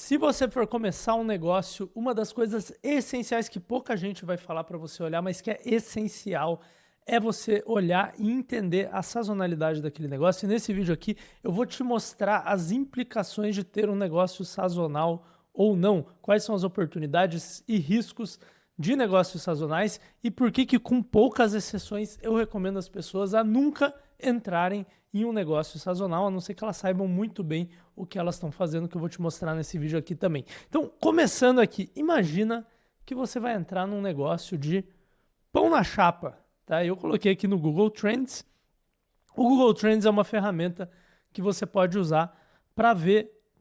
Se você for começar um negócio, uma das coisas essenciais que pouca gente vai falar para você olhar, mas que é essencial, é você olhar e entender a sazonalidade daquele negócio. E nesse vídeo aqui eu vou te mostrar as implicações de ter um negócio sazonal ou não, quais são as oportunidades e riscos de negócios sazonais e por que que com poucas exceções eu recomendo as pessoas a nunca entrarem em um negócio sazonal, a não ser que elas saibam muito bem o que elas estão fazendo, que eu vou te mostrar nesse vídeo aqui também. Então, começando aqui, imagina que você vai entrar num negócio de pão na chapa, tá? Eu coloquei aqui no Google Trends. O Google Trends é uma ferramenta que você pode usar para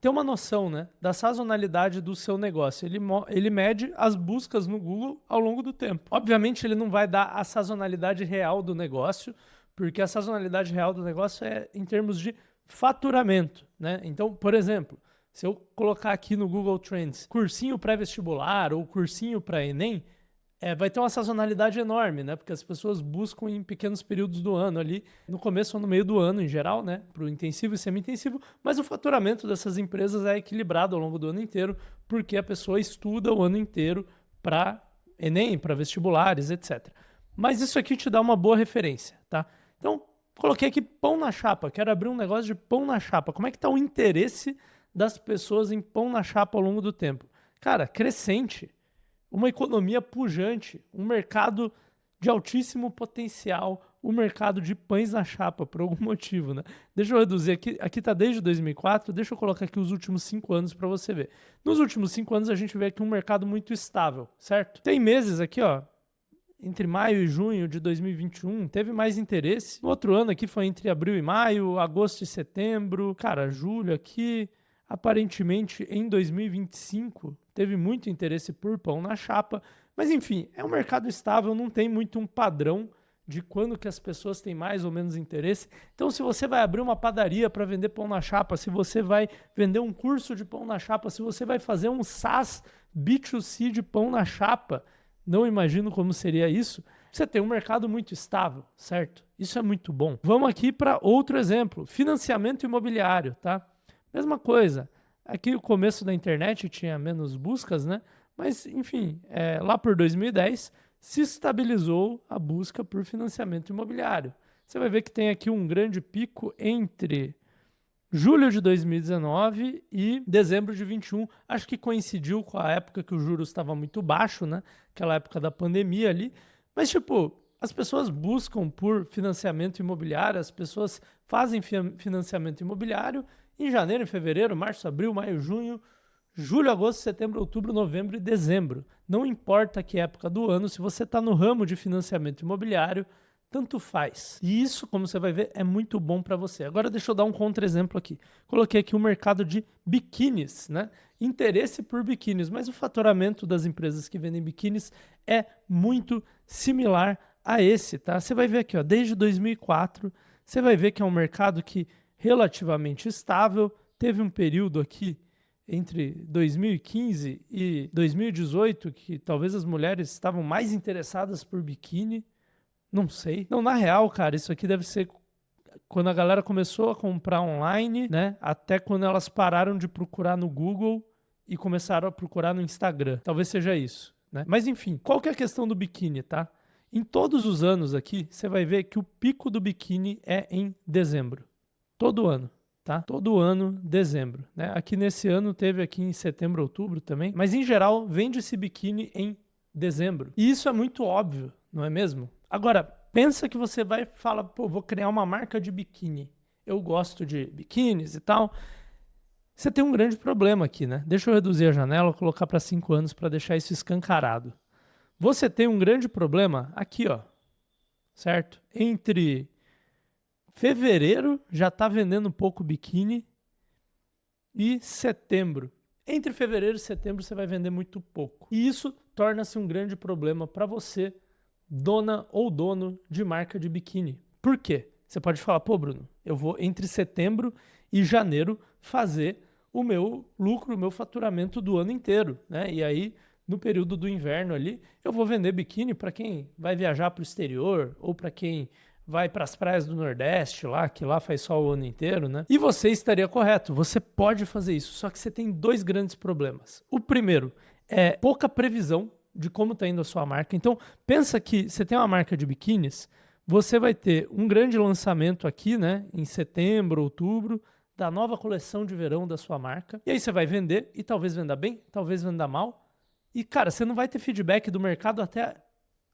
ter uma noção, né, da sazonalidade do seu negócio. Ele mede as buscas no Google ao longo do tempo. Obviamente, ele não vai dar a sazonalidade real do negócio, porque a sazonalidade real do negócio é em termos de faturamento, né? Então, por exemplo, se eu colocar aqui no Google Trends cursinho pré-vestibular ou cursinho para Enem, vai ter uma sazonalidade enorme, né? Porque as pessoas buscam em pequenos períodos do ano ali, no começo ou no meio do ano em geral, né? Para o intensivo e semi-intensivo, mas o faturamento dessas empresas é equilibrado ao longo do ano inteiro, porque a pessoa estuda o ano inteiro para Enem, para vestibulares, etc. Mas isso aqui te dá uma boa referência, tá? Então, coloquei aqui pão na chapa, quero abrir um negócio de pão na chapa. Como é que está o interesse das pessoas em pão na chapa ao longo do tempo? Cara, crescente. Uma economia pujante, um mercado de altíssimo potencial, o mercado de pães na chapa, por algum motivo, né? Deixa eu reduzir aqui, aqui está desde 2004, deixa eu colocar aqui os últimos 5 anos para você ver. Nos últimos 5 anos a gente vê aqui um mercado muito estável, certo? Tem meses aqui, ó, entre maio e junho de 2021, teve mais interesse. No outro ano aqui foi entre abril e maio, agosto e setembro, cara, julho aqui. Aparentemente, em 2025, teve muito interesse por pão na chapa. Mas, enfim, é um mercado estável, não tem muito um padrão de quando que as pessoas têm mais ou menos interesse. Então, se você vai abrir uma padaria para vender pão na chapa, se você vai vender um curso de pão na chapa, se você vai fazer um SaaS B2C de pão na chapa, não imagino como seria isso. Você tem um mercado muito estável, certo? Isso é muito bom. Vamos aqui para outro exemplo, financiamento imobiliário, tá? Mesma coisa, aqui o começo da internet tinha menos buscas, né? Mas, enfim, lá por 2010 se estabilizou a busca por financiamento imobiliário. Você vai ver que tem aqui um grande pico entre julho de 2019 e dezembro de 21. Acho que coincidiu com a época que o juros estava muito baixo, né? Aquela época da pandemia ali. Mas, tipo, as pessoas buscam por financiamento imobiliário, as pessoas fazem financiamento imobiliário em janeiro, fevereiro, março, abril, maio, junho, julho, agosto, setembro, outubro, novembro e dezembro. Não importa que época do ano, se você está no ramo de financiamento imobiliário, tanto faz. E isso, como você vai ver, é muito bom para você. Agora deixa eu dar um contra-exemplo aqui. Coloquei aqui o mercado de biquínis, né? Interesse por biquínis, mas o faturamento das empresas que vendem biquínis é muito similar a esse, tá? Você vai ver aqui, ó, desde 2004, você vai ver que é um mercado que relativamente estável, teve um período aqui entre 2015 e 2018 que talvez as mulheres estavam mais interessadas por biquíni, não sei. Não, na real, cara, isso aqui deve ser quando a galera começou a comprar online, né? Até quando elas pararam de procurar no Google e começaram a procurar no Instagram. Talvez seja isso, né? Mas enfim, qual que é a questão do biquíni, tá? Em todos os anos aqui, você vai ver que o pico do biquíni é em dezembro. Todo ano, tá? Todo ano, dezembro, né? Aqui nesse ano teve aqui em setembro, outubro também. Mas em geral, vende-se biquíni em dezembro. E isso é muito óbvio, não é mesmo? Agora, pensa que você vai falar, pô, vou criar uma marca de biquíni. Eu gosto de biquínis e tal. Você tem um grande problema aqui, né? Deixa eu reduzir a janela, colocar para 5 anos para deixar isso escancarado. Você tem um grande problema aqui, ó, certo? Entre fevereiro já está vendendo um pouco biquíni e setembro. Entre fevereiro e setembro você vai vender muito pouco. E isso torna-se um grande problema para você, dona ou dono de marca de biquíni. Por quê? Você pode falar, pô, Bruno, eu vou entre setembro e janeiro fazer o meu lucro, o meu faturamento do ano inteiro, né? E aí, no período do inverno ali, eu vou vender biquíni para quem vai viajar para o exterior ou para quem vai para as praias do Nordeste lá, que lá faz sol o ano inteiro, né? E você estaria correto, você pode fazer isso, só que você tem dois grandes problemas. O primeiro é pouca previsão de como está indo a sua marca. Então, pensa que você tem uma marca de biquínis, você vai ter um grande lançamento aqui, né, em setembro, outubro, da nova coleção de verão da sua marca. E aí você vai vender, e talvez venda bem, talvez venda mal. E, cara, você não vai ter feedback do mercado até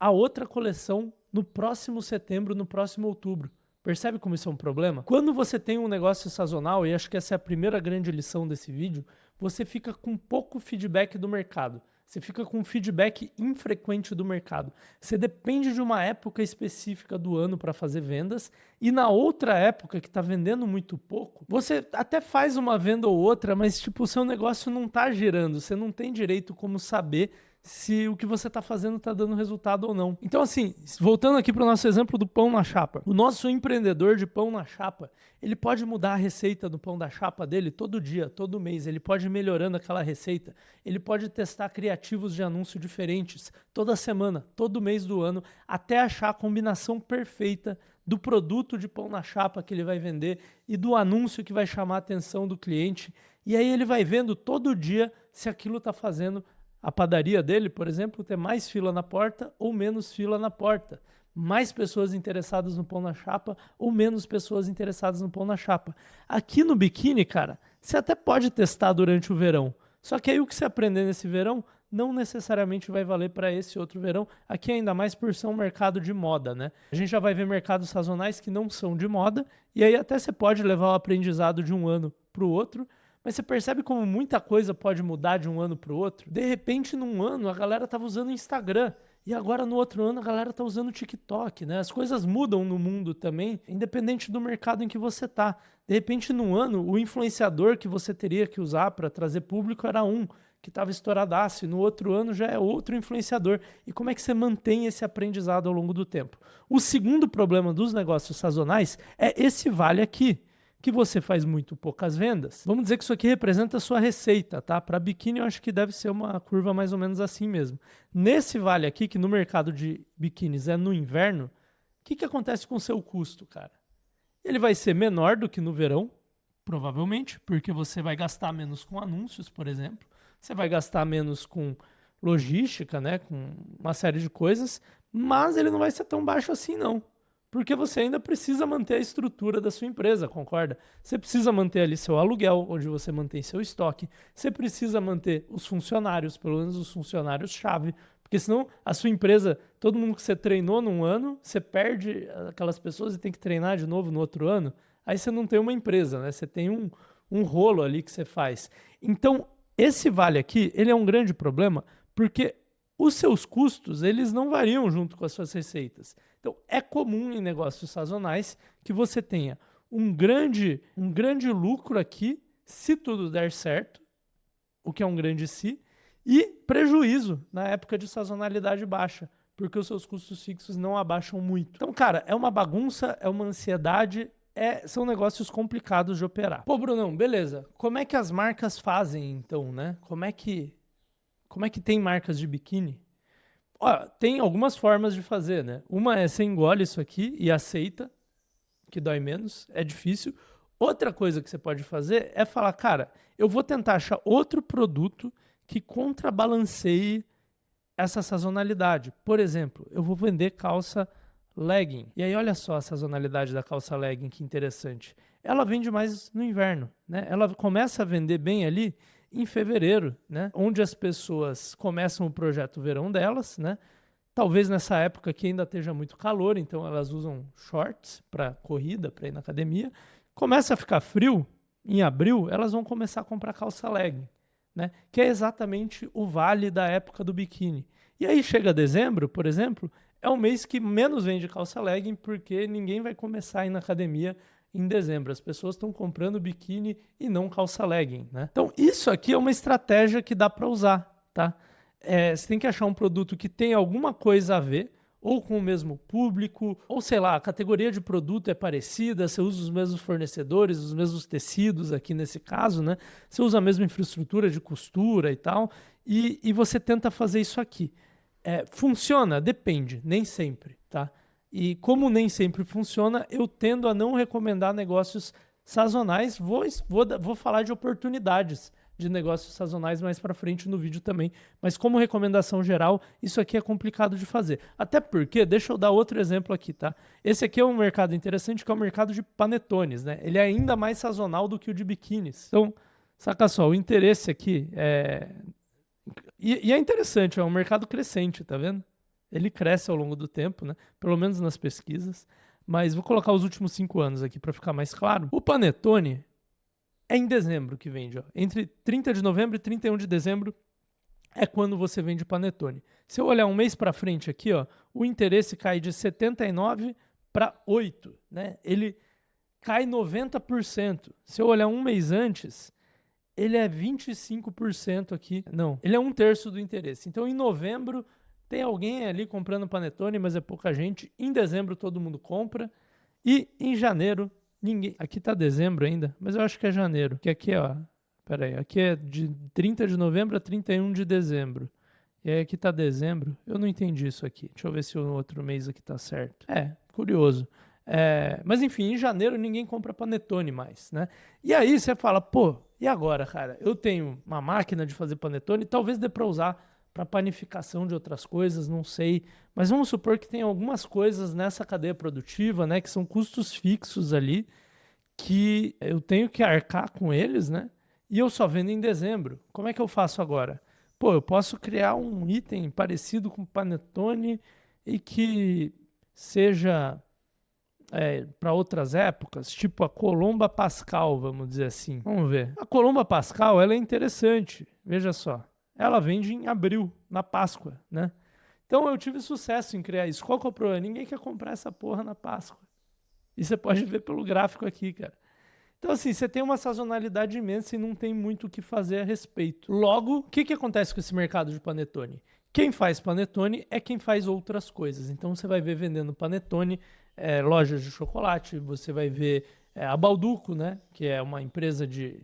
a outra coleção no próximo setembro, no próximo outubro. Percebe como isso é um problema? Quando você tem um negócio sazonal, e acho que essa é a primeira grande lição desse vídeo, você fica com pouco feedback do mercado. Você fica com feedback infrequente do mercado. Você depende de uma época específica do ano para fazer vendas e na outra época que está vendendo muito pouco, você até faz uma venda ou outra, mas tipo, o seu negócio não está girando. Você não tem direito como saber se o que você está fazendo está dando resultado ou não. Então assim, voltando aqui para o nosso exemplo do pão na chapa. O nosso empreendedor de pão na chapa, ele pode mudar a receita do pão da chapa dele todo dia, todo mês. Ele pode ir melhorando aquela receita. Ele pode testar criativos de anúncio diferentes toda semana, todo mês do ano, até achar a combinação perfeita do produto de pão na chapa que ele vai vender e do anúncio que vai chamar a atenção do cliente. E aí ele vai vendo todo dia se aquilo está fazendo a padaria dele, por exemplo, ter mais fila na porta ou menos fila na porta. Mais pessoas interessadas no pão na chapa ou menos pessoas interessadas no pão na chapa. Aqui no biquíni, cara, você até pode testar durante o verão. Só que aí o que você aprender nesse verão não necessariamente vai valer para esse outro verão. Aqui ainda mais por ser um mercado de moda, né? A gente já vai ver mercados sazonais que não são de moda e aí até você pode levar o aprendizado de um ano para o outro. Mas você percebe como muita coisa pode mudar de um ano para o outro? De repente, num ano, a galera estava usando o Instagram. E agora, no outro ano, a galera está usando o TikTok, né? As coisas mudam no mundo também, independente do mercado em que você está. De repente, num ano, o influenciador que você teria que usar para trazer público era um que estava estouradaço. E no outro ano já é outro influenciador. E como é que você mantém esse aprendizado ao longo do tempo? O segundo problema dos negócios sazonais é esse vale aqui, que você faz muito poucas vendas. Vamos dizer que isso aqui representa a sua receita, tá? Para biquíni eu acho que deve ser uma curva mais ou menos assim mesmo. Nesse vale aqui, que no mercado de biquínis é no inverno, o que acontece com o seu custo, cara? Ele vai ser menor do que no verão, provavelmente, porque você vai gastar menos com anúncios, por exemplo. Você vai gastar menos com logística, né? Com uma série de coisas, mas ele não vai ser tão baixo assim, não. Porque você ainda precisa manter a estrutura da sua empresa, concorda? Você precisa manter ali seu aluguel, onde você mantém seu estoque. Você precisa manter os funcionários, pelo menos os funcionários-chave. Porque senão a sua empresa, todo mundo que você treinou num ano, você perde aquelas pessoas e tem que treinar de novo no outro ano. Aí você não tem uma empresa, né? Você tem um rolo ali que você faz. Então, esse vale aqui, ele é um grande problema, porque os seus custos, eles não variam junto com as suas receitas. Então, é comum em negócios sazonais que você tenha um grande lucro aqui, se tudo der certo, o que é um grande se, e prejuízo na época de sazonalidade baixa, porque os seus custos fixos não abaixam muito. Então, cara, é uma bagunça, é uma ansiedade, são negócios complicados de operar. Pô, Brunão, beleza. Como é que as marcas fazem, então, né? Como é que tem marcas de biquíni? Ó, tem algumas formas de fazer, né? Uma é você engole isso aqui e aceita, que dói menos, é difícil. Outra coisa que você pode fazer é falar, cara, eu vou tentar achar outro produto que contrabalanceie essa sazonalidade. Por exemplo, eu vou vender calça legging. E aí olha só a sazonalidade da calça legging, que interessante. Ela vende mais no inverno, né? Ela começa a vender bem ali em fevereiro, né? Onde as pessoas começam o projeto verão delas, né? Talvez nessa época que ainda esteja muito calor, então elas usam shorts para corrida, para ir na academia. Começa a ficar frio, em abril, elas vão começar a comprar calça legging, né? Que é exatamente o vale da época do biquíni. E aí chega dezembro, por exemplo, é o mês que menos vende calça legging, porque ninguém vai começar a ir na academia em dezembro. As pessoas estão comprando biquíni e não calça legging, né? Então, isso aqui é uma estratégia que dá para usar, tá? Você tem que achar um produto que tem alguma coisa a ver, ou com o mesmo público, ou sei lá, a categoria de produto é parecida, você usa os mesmos fornecedores, os mesmos tecidos aqui nesse caso, né? Você usa a mesma infraestrutura de costura e tal, e você tenta fazer isso aqui. Funciona? Depende, nem sempre, tá? E como nem sempre funciona, eu tendo a não recomendar negócios sazonais. Vou falar de oportunidades de negócios sazonais mais para frente no vídeo também. Mas como recomendação geral, isso aqui é complicado de fazer. Até porque, deixa eu dar outro exemplo aqui, tá? Esse aqui é um mercado interessante, que é o mercado de panetones, né? Ele é ainda mais sazonal do que o de biquínis. Então, saca só, o interesse aqui é... E é interessante, é um mercado crescente, tá vendo? Ele cresce ao longo do tempo, né? Pelo menos nas pesquisas. Mas vou colocar os últimos 5 anos aqui para ficar mais claro. O panetone é em dezembro que vende, ó. Entre 30 de novembro e 31 de dezembro é quando você vende panetone. Se eu olhar um mês para frente aqui, ó, o interesse cai de 79 para 8, né? Ele cai 90%. Se eu olhar um mês antes, ele é 25% aqui. Não, ele é 1/3 do interesse. Então, em novembro, tem alguém ali comprando panetone, mas é pouca gente. Em dezembro, todo mundo compra. E em janeiro, ninguém... Aqui tá dezembro ainda, mas eu acho que é janeiro. Que aqui, ó... Pera aí, aqui é de 30 de novembro a 31 de dezembro. E aí aqui tá dezembro. Eu não entendi isso aqui. Deixa eu ver se o outro mês aqui tá certo. É, curioso. Mas enfim, em janeiro ninguém compra panetone mais, né? E aí você fala, pô, e agora, cara? Eu tenho uma máquina de fazer panetone, talvez dê para usar para panificação de outras coisas, não sei. Mas vamos supor que tem algumas coisas nessa cadeia produtiva, né, que são custos fixos ali, que eu tenho que arcar com eles, né? E eu só vendo em dezembro. Como é que eu faço agora? Pô, eu posso criar um item parecido com panetone e que seja para outras épocas, tipo a Colomba Pascal, vamos dizer assim. Vamos ver. A Colomba Pascal, ela é interessante. Veja só. Ela vende em abril, na Páscoa, né? Então eu tive sucesso em criar isso. Qual que é o problema? Ninguém quer comprar essa porra na Páscoa. E você pode ver pelo gráfico aqui, cara. Então, assim, você tem uma sazonalidade imensa e não tem muito o que fazer a respeito. Logo, o que acontece com esse mercado de panetone? Quem faz panetone é quem faz outras coisas. Então, você vai ver vendendo panetone, lojas de chocolate, você vai ver a Balduco, né, que é uma empresa de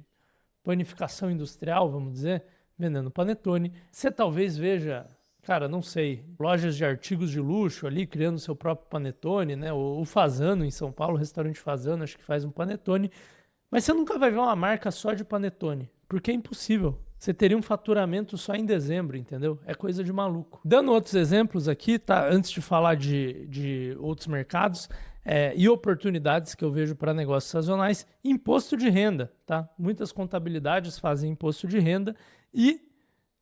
panificação industrial, vamos dizer, vendendo panetone. Você talvez veja, cara, não sei, lojas de artigos de luxo ali, criando seu próprio panetone, né? O Fazano em São Paulo, o restaurante Fazano, acho que faz um panetone. Mas você nunca vai ver uma marca só de panetone, porque é impossível. Você teria um faturamento só em dezembro, entendeu? É coisa de maluco. Dando outros exemplos aqui, tá? Antes de falar de outros mercados e oportunidades que eu vejo para negócios sazonais, imposto de renda, tá? Muitas contabilidades fazem imposto de renda e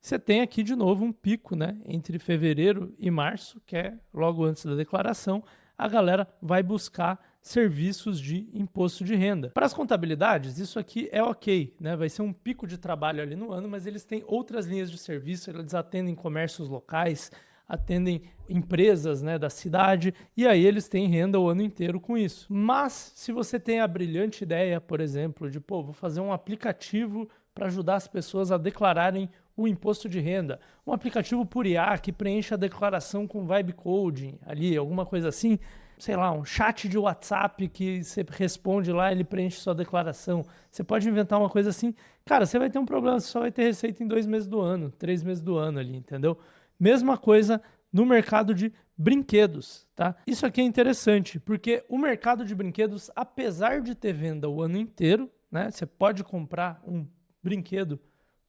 você tem aqui de novo um pico, né? Entre fevereiro e março, que é logo antes da declaração, a galera vai buscar serviços de imposto de renda. Para as contabilidades, isso aqui é ok, né? Vai ser um pico de trabalho ali no ano, mas eles têm outras linhas de serviço, eles atendem comércios locais, atendem empresas, né, da cidade, e aí eles têm renda o ano inteiro com isso. Mas se você tem a brilhante ideia, por exemplo, de, pô, vou fazer um aplicativo para ajudar as pessoas a declararem o imposto de renda, um aplicativo por IA que preencha a declaração com vibe coding ali, alguma coisa assim, sei lá, um chat de WhatsApp que você responde lá, ele preenche sua declaração. Você pode inventar uma coisa assim. Cara, você vai ter um problema, você só vai ter receita em 2 meses do ano, 3 meses do ano ali, entendeu? Mesma coisa no mercado de brinquedos, tá? Isso aqui é interessante, porque o mercado de brinquedos, apesar de ter venda o ano inteiro, né? Você pode comprar um brinquedo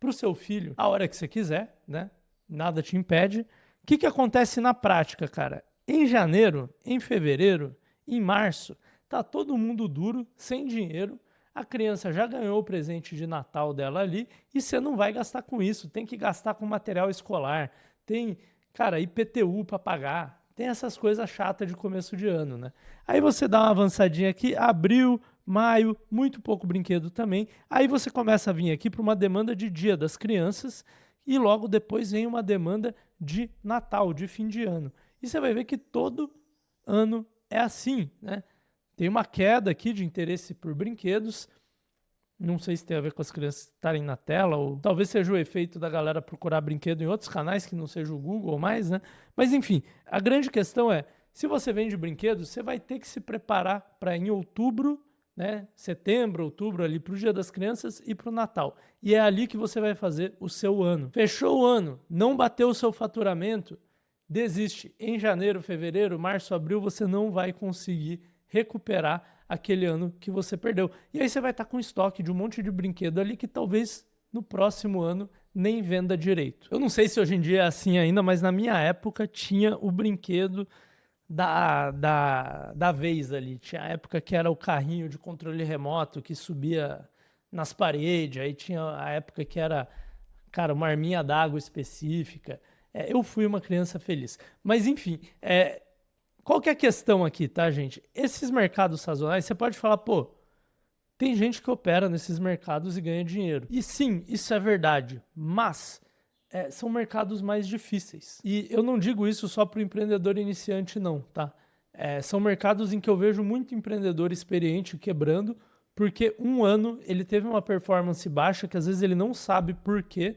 para o seu filho a hora que você quiser, né? Nada te impede. O que acontece na prática, cara? Em janeiro, em fevereiro, em março, tá todo mundo duro, sem dinheiro. A criança já ganhou o presente de Natal dela ali e você não vai gastar com isso. Tem que gastar com material escolar. Tem, cara, IPTU para pagar. Tem essas coisas chatas de começo de ano, né? Aí você dá uma avançadinha aqui, abril, maio, muito pouco brinquedo também. Aí você começa a vir aqui para uma demanda de Dia das Crianças e logo depois vem uma demanda de Natal, de fim de ano. E você vai ver que todo ano é assim, né? Tem uma queda aqui de interesse por brinquedos. Não sei se tem a ver com as crianças estarem na tela, ou talvez seja o efeito da galera procurar brinquedo em outros canais que não seja o Google ou mais, né? Mas enfim, a grande questão é, se você vende brinquedos, você vai ter que se preparar para em outubro, né? Setembro, outubro, ali para o Dia das Crianças e para o Natal. E é ali que você vai fazer o seu ano. Fechou o ano, não bateu o seu faturamento, desiste. Em janeiro, fevereiro, março, abril, você não vai conseguir recuperar aquele ano que você perdeu. E aí você vai estar com estoque de um monte de brinquedo ali que talvez no próximo ano nem venda direito. Eu não sei se hoje em dia é assim ainda, mas na minha época tinha o brinquedo da vez ali. Tinha a época que era o carrinho de controle remoto que subia nas paredes, aí tinha a época que era, cara, uma arminha d'água específica. Eu fui uma criança feliz. Mas enfim, qual que é a questão aqui, tá, gente? Esses mercados sazonais, você pode falar, pô, tem gente que opera nesses mercados e ganha dinheiro. E sim, isso é verdade, mas são mercados mais difíceis. E eu não digo isso só para o empreendedor iniciante, não, tá? São mercados em que eu vejo muito empreendedor experiente quebrando, porque um ano ele teve uma performance baixa, que às vezes ele não sabe por quê.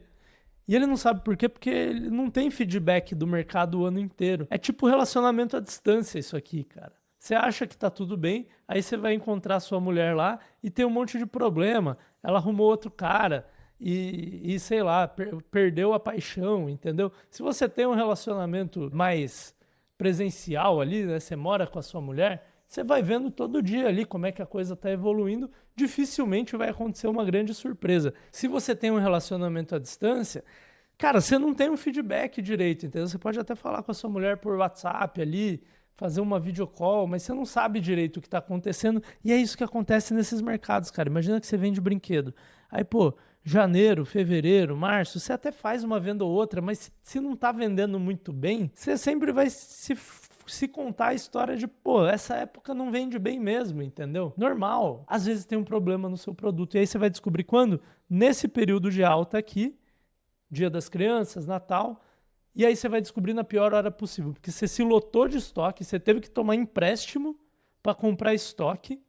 E ele não sabe por quê, porque ele não tem feedback do mercado o ano inteiro. É tipo relacionamento à distância isso aqui, cara. Você acha que tá tudo bem, aí você vai encontrar sua mulher lá e tem um monte de problema. Ela arrumou outro cara e sei lá, perdeu a paixão, entendeu? Se você tem um relacionamento mais presencial ali, né? Você mora com a sua mulher, você vai vendo todo dia ali como é que a coisa está evoluindo, dificilmente vai acontecer uma grande surpresa. Se você tem um relacionamento à distância, cara, você não tem um feedback direito, entendeu? Você pode até falar com a sua mulher por WhatsApp ali, fazer uma videocall, mas você não sabe direito o que está acontecendo, e é isso que acontece nesses mercados, cara. Imagina que você vende brinquedo. Aí, pô, janeiro, fevereiro, março, você até faz uma venda ou outra, mas se não está vendendo muito bem, você sempre vai se contar a história de, pô, essa época não vende bem mesmo, entendeu? Normal. Às vezes tem um problema no seu produto. E aí você vai descobrir quando? Nesse período de alta aqui, Dia das Crianças, Natal, e aí você vai descobrir na pior hora possível, porque você se lotou de estoque, você teve que tomar empréstimo para comprar estoque.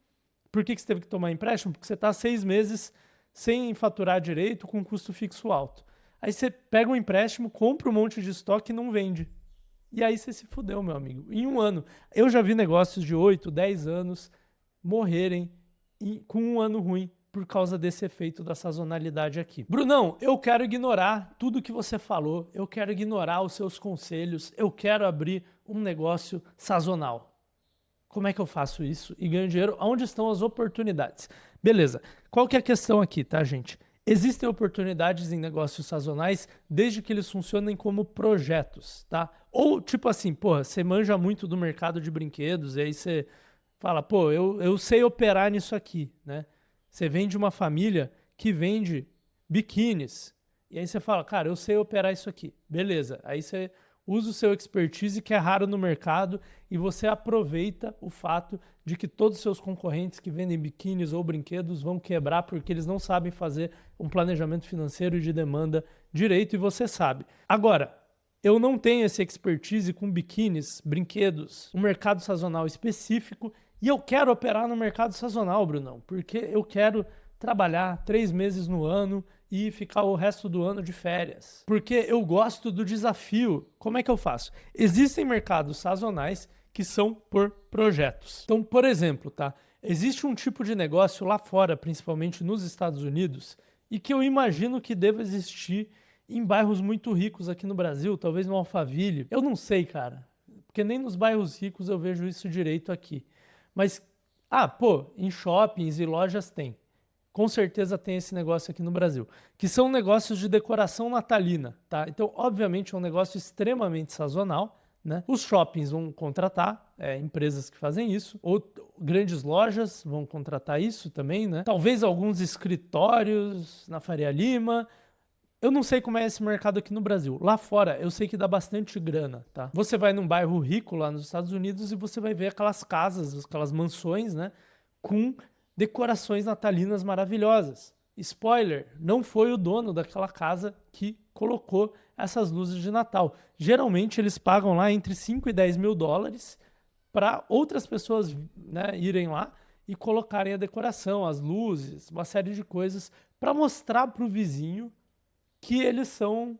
Por que você teve que tomar empréstimo? Porque você está 6 meses sem faturar direito, com custo fixo alto. Aí você pega um empréstimo, compra um monte de estoque e não vende. E aí você se fudeu, meu amigo. Em um ano. Eu já vi negócios de 8, 10 anos morrerem com um ano ruim por causa desse efeito da sazonalidade aqui. Brunão, eu quero ignorar tudo que você falou, eu quero ignorar os seus conselhos, eu quero abrir um negócio sazonal. Como é que eu faço isso e ganho dinheiro? Onde estão as oportunidades? Beleza. Qual que é a questão aqui, tá, gente? Existem oportunidades em negócios sazonais desde que eles funcionem como projetos, tá? Ou tipo assim, porra, você manja muito do mercado de brinquedos e aí você fala, pô, eu sei operar nisso aqui, né? Você vem de uma família que vende biquínis e aí você fala, cara, eu sei operar isso aqui. Beleza. Aí você usa o seu expertise que é raro no mercado e você aproveita o fato de que todos os seus concorrentes que vendem biquínis ou brinquedos vão quebrar porque eles não sabem fazer um planejamento financeiro e de demanda direito e você sabe. Agora, eu não tenho esse expertise com biquínis, brinquedos, um mercado sazonal específico e eu quero operar no mercado sazonal, Brunão, porque eu quero trabalhar 3 meses no ano e ficar o resto do ano de férias. Porque eu gosto do desafio. Como é que eu faço? Existem mercados sazonais que são por projetos. Então, por exemplo, tá? Existe um tipo de negócio lá fora, principalmente nos Estados Unidos, e que eu imagino que deva existir em bairros muito ricos aqui no Brasil, talvez no Alphaville. Eu não sei, cara, porque nem nos bairros ricos eu vejo isso direito aqui. Mas, em shoppings e lojas tem. Com certeza tem esse negócio aqui no Brasil, que são negócios de decoração natalina, tá? Então, obviamente, é um negócio extremamente sazonal, né? Os shoppings vão contratar empresas que fazem isso, ou grandes lojas vão contratar isso também, né? Talvez alguns escritórios na Faria Lima. Eu não sei como é esse mercado aqui no Brasil. Lá fora, eu sei que dá bastante grana, tá? Você vai num bairro rico lá nos Estados Unidos e você vai ver aquelas casas, aquelas mansões, né? Com decorações natalinas maravilhosas. Spoiler, não foi o dono daquela casa que colocou essas luzes de Natal. Geralmente eles pagam lá entre 5 e 10 mil dólares para outras pessoas, né, irem lá e colocarem a decoração, as luzes, uma série de coisas para mostrar para o vizinho que eles são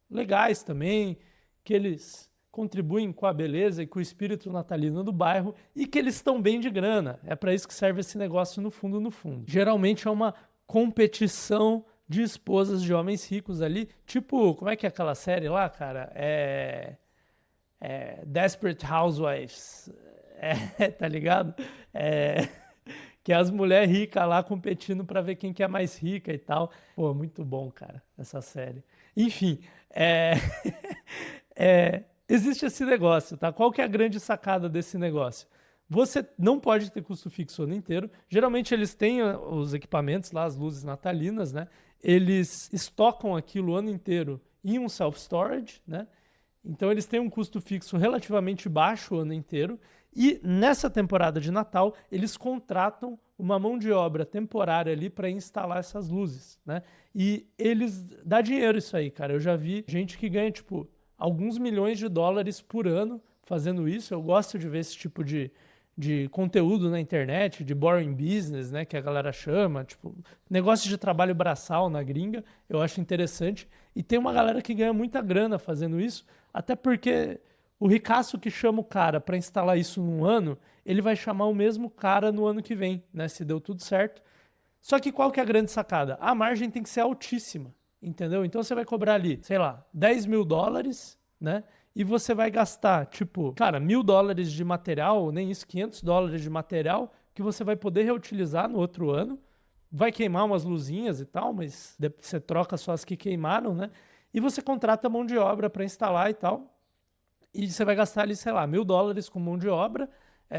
legais também, que eles contribuem com a beleza e com o espírito natalino do bairro e que eles estão bem de grana. É para isso que serve esse negócio no fundo, no fundo. Geralmente é uma competição de esposas de homens ricos ali, tipo, como é que é aquela série lá, cara? Desperate Housewives, tá ligado? Que é as mulheres ricas lá competindo pra ver quem que é mais rica e tal. Pô, muito bom, cara, essa série. Enfim, existe esse negócio, tá? Qual que é a grande sacada desse negócio? Você não pode ter custo fixo o ano inteiro. Geralmente eles têm os equipamentos lá, as luzes natalinas, né? Eles estocam aquilo o ano inteiro em um self-storage, né? Então eles têm um custo fixo relativamente baixo o ano inteiro. E nessa temporada de Natal, eles contratam uma mão de obra temporária ali para instalar essas luzes, né? E eles dá dinheiro isso aí, cara. Eu já vi gente que ganha, tipo, alguns milhões de dólares por ano fazendo isso. Eu gosto de ver esse tipo de conteúdo na internet, de boring business, né, que a galera chama, tipo, negócio de trabalho braçal na gringa, eu acho interessante. E tem uma galera que ganha muita grana fazendo isso, até porque o ricaço que chama o cara para instalar isso num ano, ele vai chamar o mesmo cara no ano que vem, né, se deu tudo certo. Só que qual que é a grande sacada? A margem tem que ser altíssima, entendeu? Então você vai cobrar ali, sei lá, 10 mil dólares, né? E você vai gastar, tipo, cara, $1.000 de material, nem isso, $500 de material, que você vai poder reutilizar no outro ano. Vai queimar umas luzinhas e tal, mas você troca só as que queimaram, né? E você contrata mão de obra para instalar e tal. E você vai gastar ali, sei lá, $1.000 com mão de obra.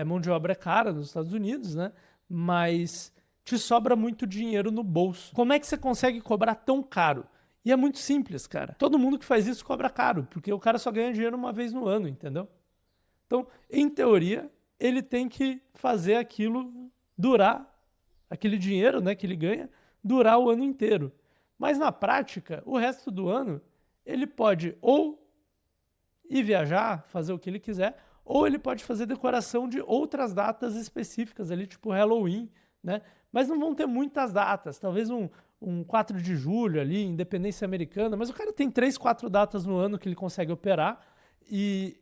Mão de obra é cara nos Estados Unidos, né? Mas te sobra muito dinheiro no bolso. Como é que você consegue cobrar tão caro? E é muito simples, cara. Todo mundo que faz isso cobra caro, porque o cara só ganha dinheiro uma vez no ano, entendeu? Então, em teoria, ele tem que fazer aquilo durar, aquele dinheiro, né, que ele ganha, durar o ano inteiro. Mas na prática, o resto do ano, ele pode ou ir viajar, fazer o que ele quiser, ou ele pode fazer decoração de outras datas específicas ali, tipo Halloween, né? Mas não vão ter muitas datas, talvez um 4 de julho ali, independência americana, mas o cara tem 3, 4 datas no ano que ele consegue operar e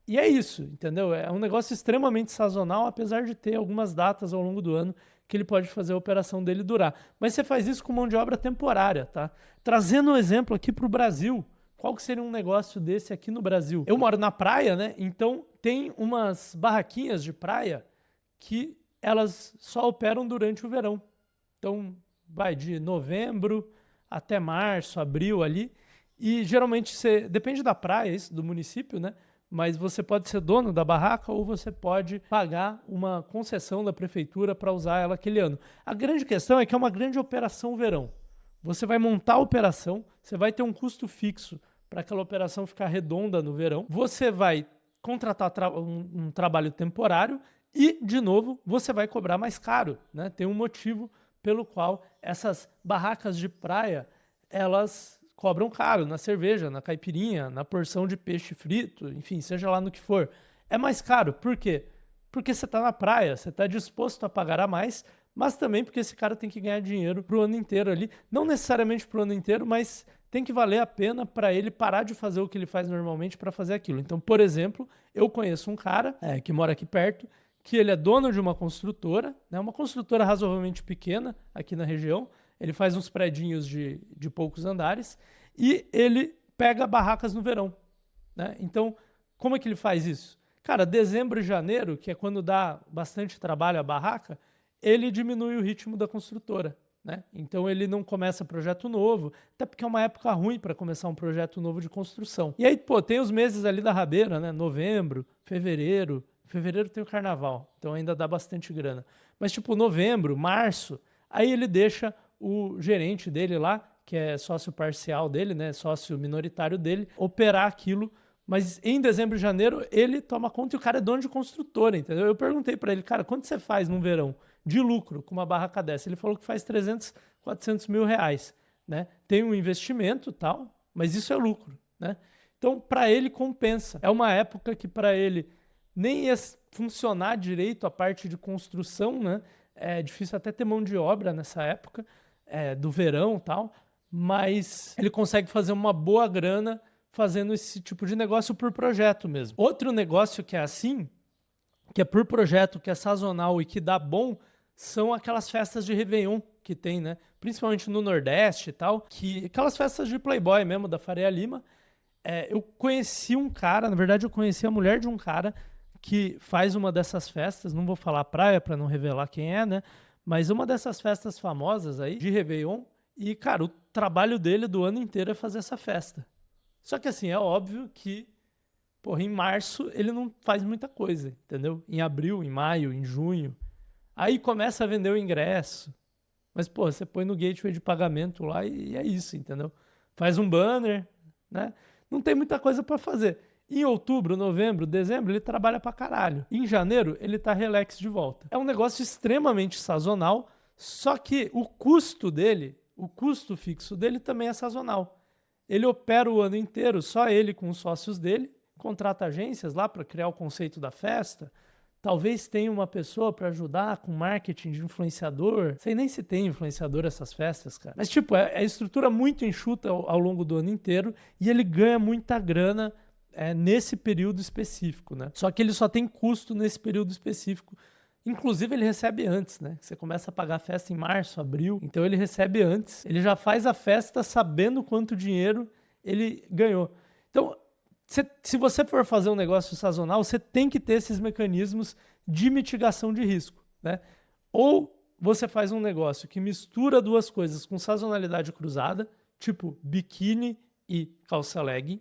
é isso, entendeu? É um negócio extremamente sazonal, apesar de ter algumas datas ao longo do ano que ele pode fazer a operação dele durar. Mas você faz isso com mão de obra temporária, tá? Trazendo um exemplo aqui para o Brasil, qual que seria um negócio desse aqui no Brasil? Eu moro na praia, né? Então tem umas barraquinhas de praia que elas só operam durante o verão. Então vai de novembro até março, abril ali. E geralmente você, depende da praia, isso, do município, né? Mas você pode ser dono da barraca ou você pode pagar uma concessão da prefeitura para usar ela aquele ano. A grande questão é que é uma grande operação verão. Você vai montar a operação, você vai ter um custo fixo para aquela operação ficar redonda no verão. Você vai contratar um trabalho temporário e, de novo, você vai cobrar mais caro, né? Tem um motivo pelo qual essas barracas de praia, elas cobram caro na cerveja, na caipirinha, na porção de peixe frito, enfim, seja lá no que for. É mais caro. Por quê? Porque você está na praia, você está disposto a pagar a mais, mas também porque esse cara tem que ganhar dinheiro pro ano inteiro ali. Não necessariamente pro ano inteiro, mas tem que valer a pena para ele parar de fazer o que ele faz normalmente para fazer aquilo. Então, por exemplo, eu conheço um cara que mora aqui perto, que ele é dono de uma construtora, né, uma construtora razoavelmente pequena aqui na região. Ele faz uns predinhos de poucos andares e ele pega barracas no verão, né? Então, como é que ele faz isso? Cara, dezembro e janeiro, que é quando dá bastante trabalho a barraca, ele diminui o ritmo da construtora, né? Então ele não começa projeto novo, até porque é uma época ruim para começar um projeto novo de construção. E aí, pô, tem os meses ali da rabeira, né? Novembro, fevereiro. Fevereiro tem o carnaval, então ainda dá bastante grana. Mas tipo novembro, março, aí ele deixa o gerente dele lá, que é sócio parcial dele, né, sócio minoritário dele, operar aquilo. Mas em dezembro e janeiro ele toma conta e o cara é dono de construtora, entendeu? Eu perguntei para ele, cara, quanto você faz num verão de lucro com uma barraca dessa? Ele falou que faz 300, 400 mil reais, né? Tem um investimento e tal, mas isso é lucro, né? Então para ele compensa. É uma época que para ele nem ia funcionar direito a parte de construção, né? É difícil até ter mão de obra nessa época do verão e tal, mas ele consegue fazer uma boa grana fazendo esse tipo de negócio por projeto mesmo. Outro negócio que é assim, que é por projeto, que é sazonal e que dá bom, são aquelas festas de Réveillon que tem, né? Principalmente no Nordeste e tal, que aquelas festas de Playboy mesmo, da Faria Lima, eu conheci um cara, na verdade eu conheci a mulher de um cara que faz uma dessas festas, não vou falar praia para não revelar quem é, né? Mas uma dessas festas famosas aí, de Réveillon, e, cara, o trabalho dele do ano inteiro é fazer essa festa. Só que, assim, é óbvio que, porra, em março ele não faz muita coisa, entendeu? Em abril, em maio, em junho. Aí começa a vender o ingresso. Mas, pô, você põe no gateway de pagamento lá e é isso, entendeu? Faz um banner, né? Não tem muita coisa para fazer. Em outubro, novembro, dezembro, ele trabalha pra caralho. Em janeiro, ele tá relax de volta. É um negócio extremamente sazonal, só que o custo dele, o custo fixo dele também é sazonal. Ele opera o ano inteiro, só ele com os sócios dele, contrata agências lá para criar o conceito da festa. Talvez tenha uma pessoa para ajudar com marketing de influenciador. Sei nem se tem influenciador essas festas, cara. Mas, tipo, é estrutura muito enxuta ao longo do ano inteiro e ele ganha muita grana nesse período específico, né? Só que ele só tem custo nesse período específico. Inclusive, ele recebe antes, né? Você começa a pagar a festa em março, abril. Então, ele recebe antes. Ele já faz a festa sabendo quanto dinheiro ele ganhou. Então, se você for fazer um negócio sazonal, você tem que ter esses mecanismos de mitigação de risco, né? Ou você faz um negócio que mistura duas coisas com sazonalidade cruzada, tipo biquíni e calça legging,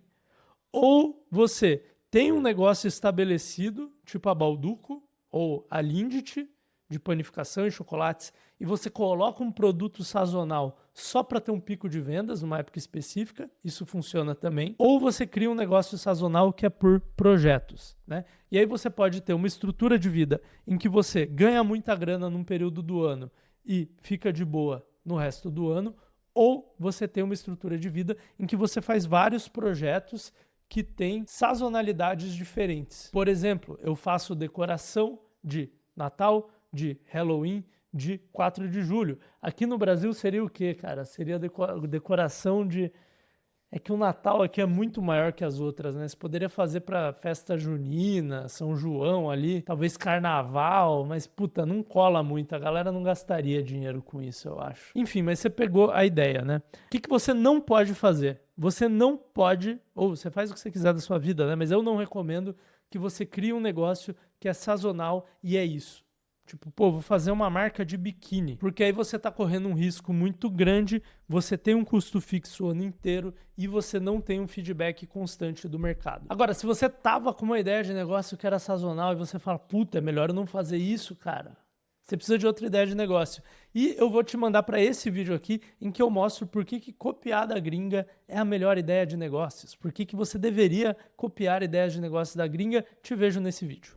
ou você tem um negócio estabelecido, tipo a Balduco ou a Lindt, de panificação e chocolates, e você coloca um produto sazonal só para ter um pico de vendas numa época específica, isso funciona também. Ou você cria um negócio sazonal que é por projetos, né? E aí você pode ter uma estrutura de vida em que você ganha muita grana num período do ano e fica de boa no resto do ano, ou você tem uma estrutura de vida em que você faz vários projetos que têm sazonalidades diferentes. Por exemplo, eu faço decoração de Natal, de Halloween, de 4 de julho. Aqui no Brasil seria o quê, cara? Seria decoração de... É que o Natal aqui é muito maior que as outras, né? Você poderia fazer para festa junina, São João ali, talvez carnaval, mas puta, não cola muito. A galera não gastaria dinheiro com isso, eu acho. Enfim, mas você pegou a ideia, né? O que você não pode fazer? Você não pode, ou você faz o que você quiser da sua vida, né? Mas eu não recomendo que você crie um negócio que é sazonal e é isso. Tipo, pô, vou fazer uma marca de biquíni. Porque aí você tá correndo um risco muito grande, você tem um custo fixo o ano inteiro e você não tem um feedback constante do mercado. Agora, se você tava com uma ideia de negócio que era sazonal e você fala, puta, é melhor eu não fazer isso, cara. Você precisa de outra ideia de negócio. E eu vou te mandar para esse vídeo aqui em que eu mostro por que copiar da gringa é a melhor ideia de negócios. Por que você deveria copiar ideias de negócios da gringa. Te vejo nesse vídeo.